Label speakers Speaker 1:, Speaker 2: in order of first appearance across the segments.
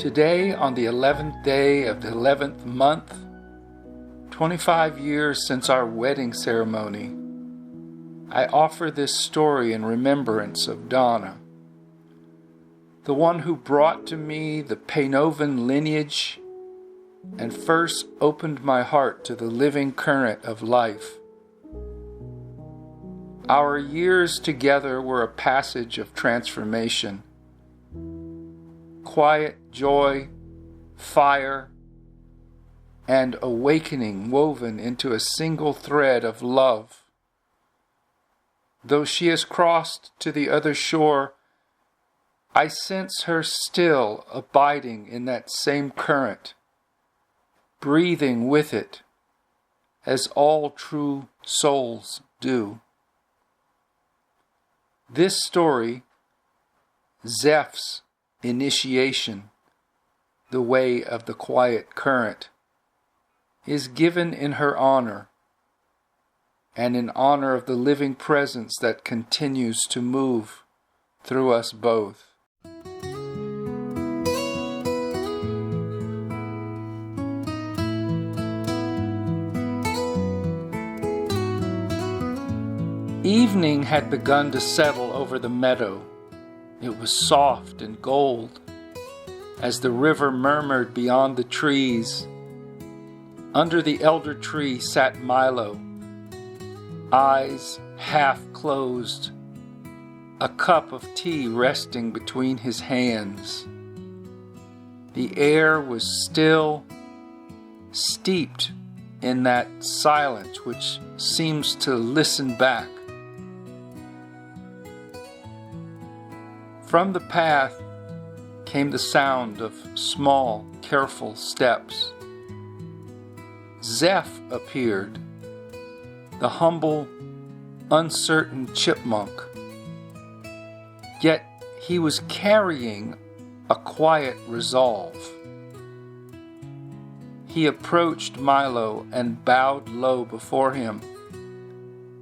Speaker 1: Today, on the 11th day of the 11th month, 25 years since our wedding ceremony, I offer this story in remembrance of Donna, the one who brought to me the Paynoven lineage and first opened my heart to the living current of life. Our years together were a passage of transformation. Quiet joy, fire, and awakening woven into a single thread of love. Though she has crossed to the other shore, I sense her still abiding in that same current, breathing with it, as all true souls do. This story, Zeff's initiation, the way of the quiet current, is given in her honor, and in honor of the living presence that continues to move through us both. Evening had begun to settle over the meadow. It was soft and gold as the river murmured beyond the trees. Under the elder tree sat Milo, eyes half closed, a cup of tea resting between his hands. The air was still, steeped in that silence which seems to listen back. From the path came the sound of small, careful steps. Zeff appeared, the humble, uncertain chipmunk. Yet he was carrying a quiet resolve. He approached Milo and bowed low before him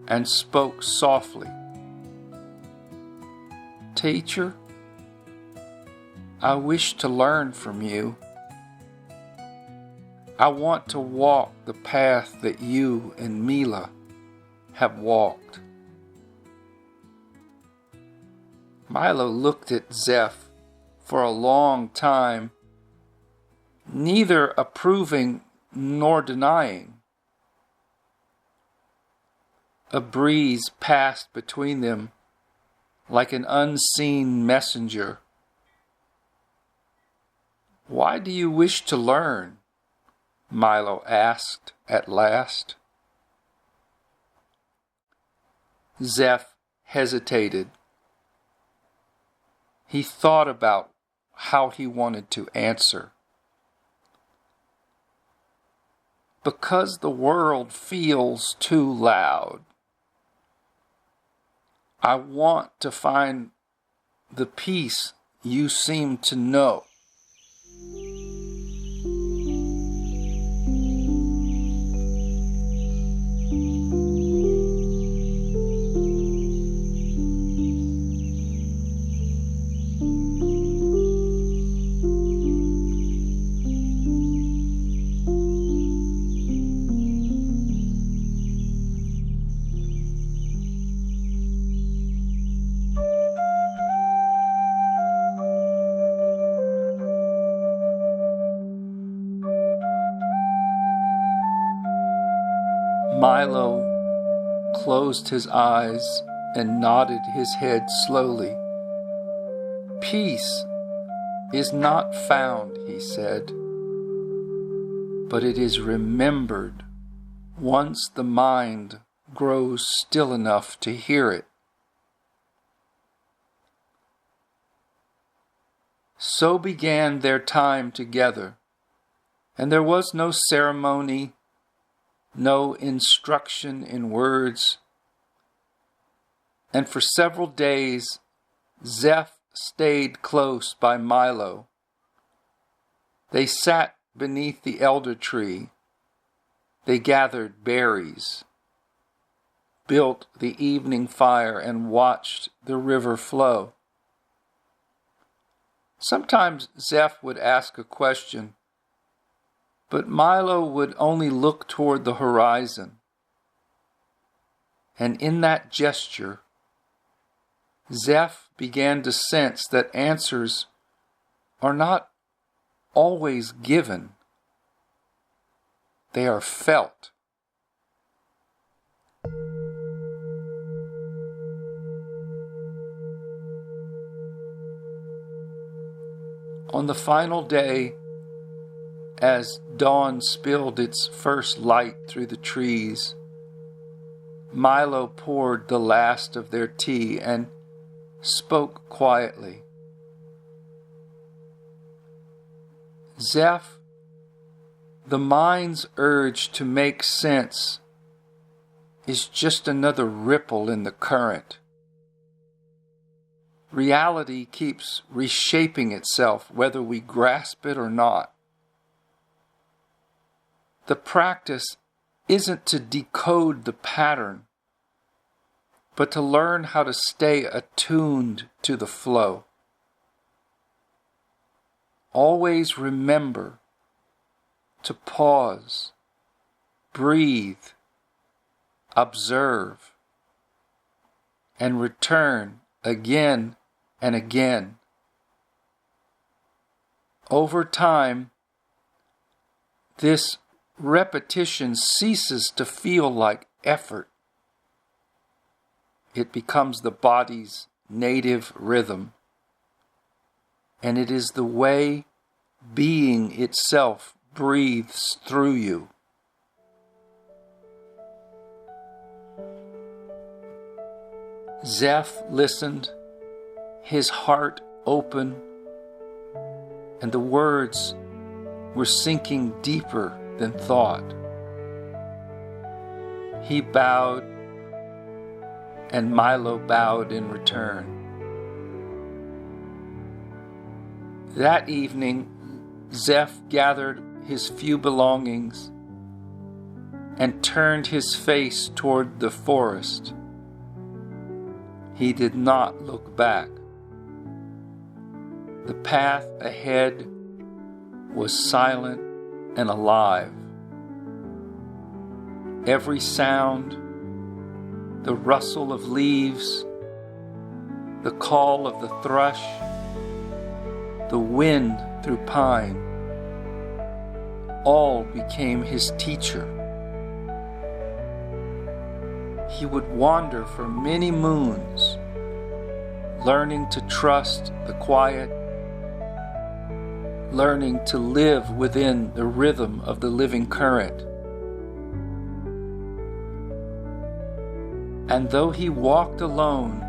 Speaker 1: and spoke softly. "Teacher, I wish to learn from you. I want to walk the path that you and Mila have walked." Milo looked at Zeff for a long time, neither approving nor denying. A breeze passed between them like an unseen messenger. "Why do you wish to learn?" Milo asked at last. Zeff hesitated. He thought about how he wanted to answer. "Because the world feels too loud. I want to find the peace you seem to know." Milo closed his eyes and nodded his head slowly. "Peace is not found," he said, "but it is remembered once the mind grows still enough to hear it." So began their time together, and there was no ceremony, no instruction in words. And for several days, Zeff stayed close by Milo. They sat beneath the elder tree. They gathered berries, built the evening fire, and watched the river flow. Sometimes Zeff would ask a question, but Milo would only look toward the horizon. And in that gesture, Zeff began to sense that answers are not always given. They are felt. On the final day, as dawn spilled its first light through the trees, Milo poured the last of their tea and spoke quietly. Zeff, the mind's urge to make sense is just another ripple in the current. Reality keeps reshaping itself whether we grasp it or not. The practice isn't to decode the pattern, but to learn how to stay attuned to the flow. Always remember to pause, breathe, observe, and return again and again. Over time, this repetition ceases to feel like effort. It becomes the body's native rhythm, and it is the way being itself breathes through you. Zeff listened, his heart open, and the words were sinking deeper than thought. He bowed, and Milo bowed in return. That evening, Zeff gathered his few belongings and turned his face toward the forest. He did not look back. The path ahead was silent and alive. Every sound, the rustle of leaves, the call of the thrush, the wind through pine, all became his teacher. He would wander for many moons, learning to trust the quiet, learning to live within the rhythm of the living current. And though he walked alone,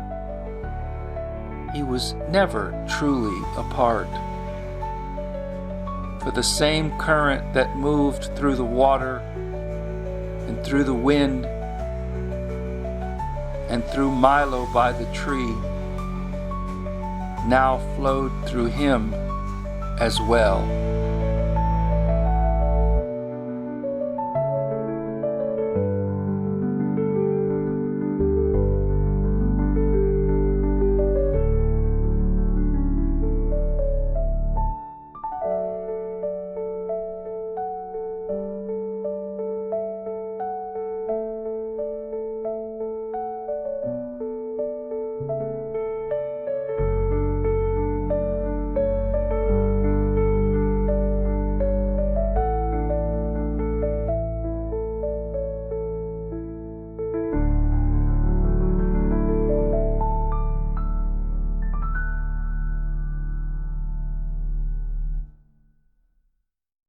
Speaker 1: he was never truly apart. For the same current that moved through the water and through the wind and through Milo by the tree now flowed through him as well.